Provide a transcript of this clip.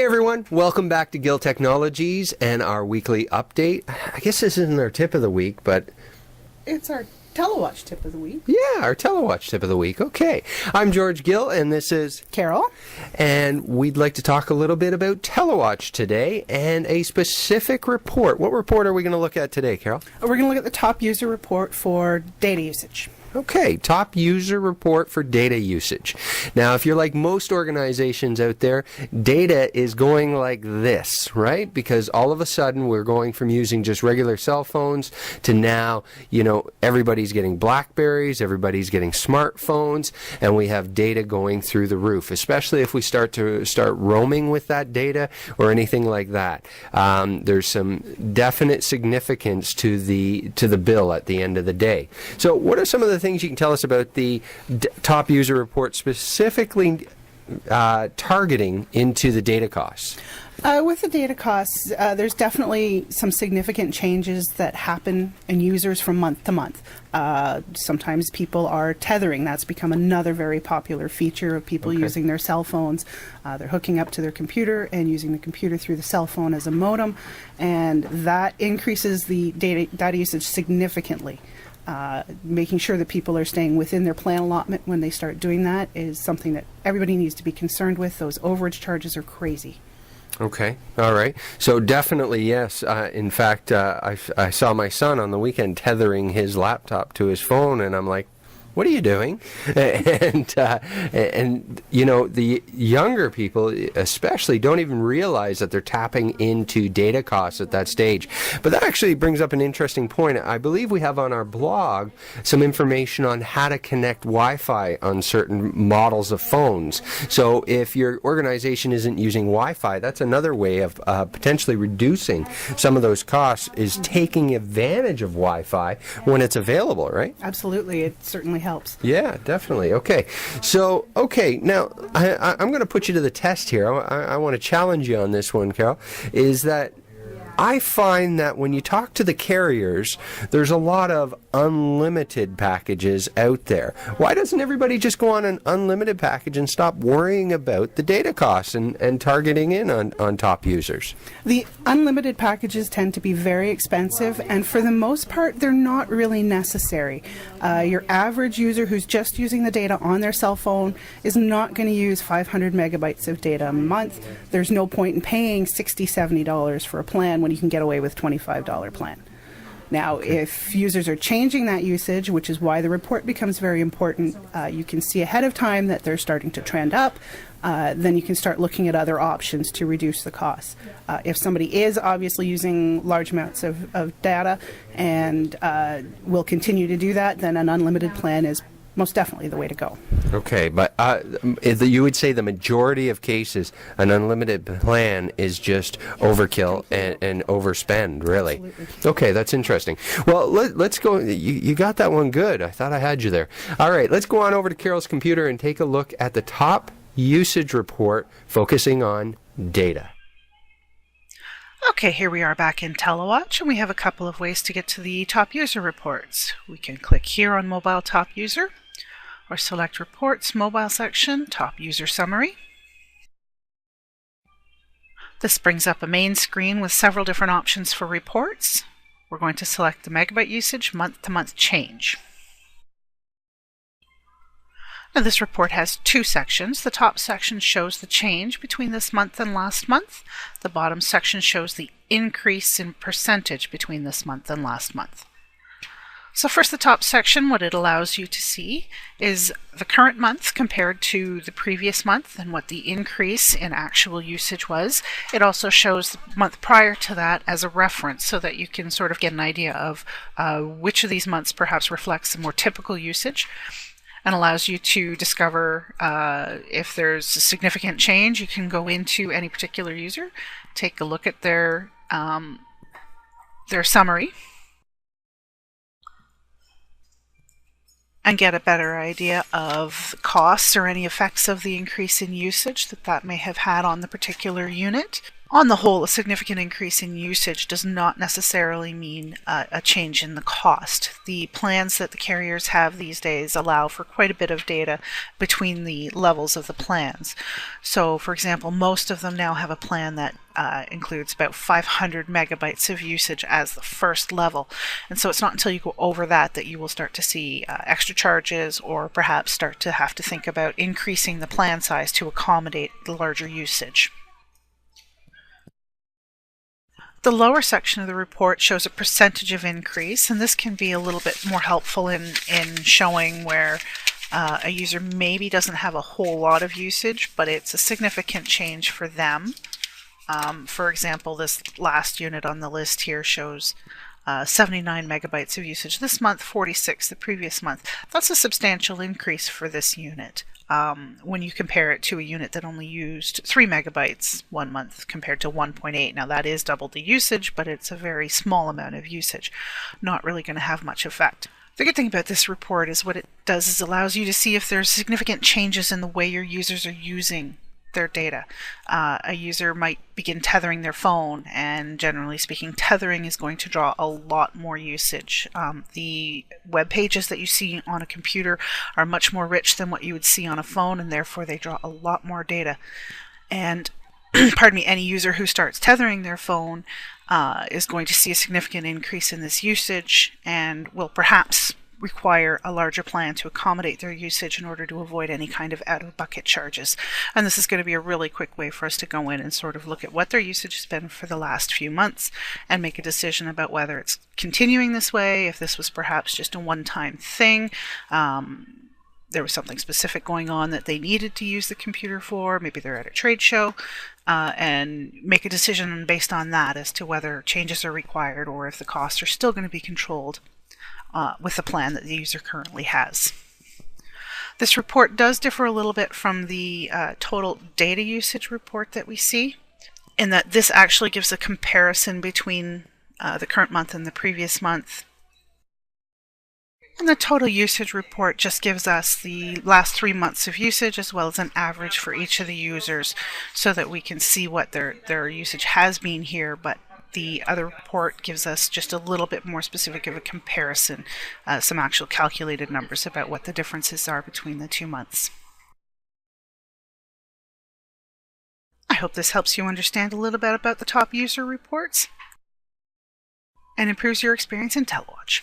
everyone, welcome back to Gill Technologies and our weekly update. I guess this isn't our tip of the week, but it's our Tele-Watch tip of the week. Yeah, our Tele-Watch tip of the week. Okay. I'm George Gill, and this is Carol. And we'd like to talk a little bit about Tele-Watch today and a specific report. What report are we going to look at today, Carol? We're going to look at the top user report for data usage. Okay, top user report for data usage. Now, if you're like most organizations out there, data is going like this, right? Because all of a sudden we're going from using just regular cell phones to now, everybody's getting Blackberries, everybody's getting smartphones, and we have data going through the roof, especially if we start roaming with that data or anything like that. There's some definite significance to the bill at the end of the day. So what are some of the things you can tell us about the top user report, specifically targeting into the data costs? With the data costs, there's definitely some significant changes that happen in users from month to month. Sometimes people are tethering. That's become another very popular feature of people using their cell phones. They're hooking up to their computer and using the computer through the cell phone as a modem, and that increases the data usage significantly. Making sure that people are staying within their plan allotment when they start doing that is something that everybody needs to be concerned with. Those overage charges are crazy. Okay. All right. So definitely, yes. In fact, I saw my son on the weekend tethering his laptop to his phone, and I'm like, what are you doing? And the younger people especially don't even realize that they're tapping into data costs at that stage. But that actually brings up an interesting point. I believe we have on our blog some information on how to connect Wi-Fi on certain models of phones. So if your organization isn't using Wi-Fi, that's another way of potentially reducing some of those costs, is taking advantage of Wi-Fi when it's available, right? Absolutely. It certainly helps. Yeah, definitely. Okay. So, now I'm going to put you to the test here. I want to challenge you on this one, Carol, is that I find that when you talk to the carriers, there's a lot of unlimited packages out there. Why doesn't everybody just go on an unlimited package and stop worrying about the data costs and targeting in on top users? The unlimited packages tend to be very expensive, and for the most part, they're not really necessary. Your average user who's just using the data on their cell phone is not going to use 500 megabytes of data a month. There's no point in paying $60, $70 for a plan when you can get away with $25 plan. Now, if users are changing that usage, which is why the report becomes very important, you can see ahead of time that they're starting to trend up, then you can start looking at other options to reduce the costs. If somebody is obviously using large amounts of data and will continue to do that, then an unlimited plan is most definitely the way to go. Okay, but you would say the majority of cases, an unlimited plan is just overkill and overspend, really. Absolutely. Okay, that's interesting. Well, let's go. You got that one good. I thought I had you there. All right, let's go on over to Carol's computer and take a look at the top usage report focusing on data. Okay, here we are back in Tele-Watch, and we have a couple of ways to get to the top user reports. We can click here on Mobile Top User, or select Reports, Mobile section, Top User Summary. This brings up a main screen with several different options for reports. We're going to select the megabyte usage, month-to-month change. Now this report has two sections. The top section shows the change between this month and last month. The bottom section shows the increase in percentage between this month and last month. So first, the top section, what it allows you to see is the current month compared to the previous month and what the increase in actual usage was. It also shows the month prior to that as a reference so that you can sort of get an idea of which of these months perhaps reflects a more typical usage, and allows you to discover if there's a significant change. You can go into any particular user, take a look at their summary, and get a better idea of costs or any effects of the increase in usage that may have had on the particular unit. On the whole, a significant increase in usage does not necessarily mean a change in the cost. The plans that the carriers have these days allow for quite a bit of data between the levels of the plans. So, for example, most of them now have a plan that includes about 500 megabytes of usage as the first level. And so it's not until you go over that that you will start to see extra charges, or perhaps start to have to think about increasing the plan size to accommodate the larger usage. The lower section of the report shows a percentage of increase, and this can be a little bit more helpful in showing where a user maybe doesn't have a whole lot of usage, but it's a significant change for them. For example, this last unit on the list here shows 79 megabytes of usage this month, 46 the previous month. That's a substantial increase for this unit. When you compare it to a unit that only used 3 megabytes one month compared to 1.8. Now that is double the usage, but it's a very small amount of usage. Not really going to have much effect. The good thing about this report is what it does is allows you to see if there's significant changes in the way your users are using their data. A user might begin tethering their phone, and generally speaking, tethering is going to draw a lot more usage. The web pages that you see on a computer are much more rich than what you would see on a phone, and therefore they draw a lot more data. And pardon me, any user who starts tethering their phone is going to see a significant increase in this usage, and will perhaps require a larger plan to accommodate their usage in order to avoid any kind of out-of-bucket charges. And this is going to be a really quick way for us to go in and sort of look at what their usage has been for the last few months and make a decision about whether it's continuing this way, if this was perhaps just a one-time thing, there was something specific going on that they needed to use the computer for, maybe they're at a trade show, and make a decision based on that as to whether changes are required or if the costs are still going to be controlled with the plan that the user currently has. This report does differ a little bit from the total data usage report that we see, in that this actually gives a comparison between the current month and the previous month. And the total usage report just gives us the last 3 months of usage as well as an average for each of the users, so that we can see what their usage has been here, but the other report gives us just a little bit more specific of a comparison, some actual calculated numbers about what the differences are between the 2 months. I hope this helps you understand a little bit about the top user reports and improves your experience in Tele-Watch.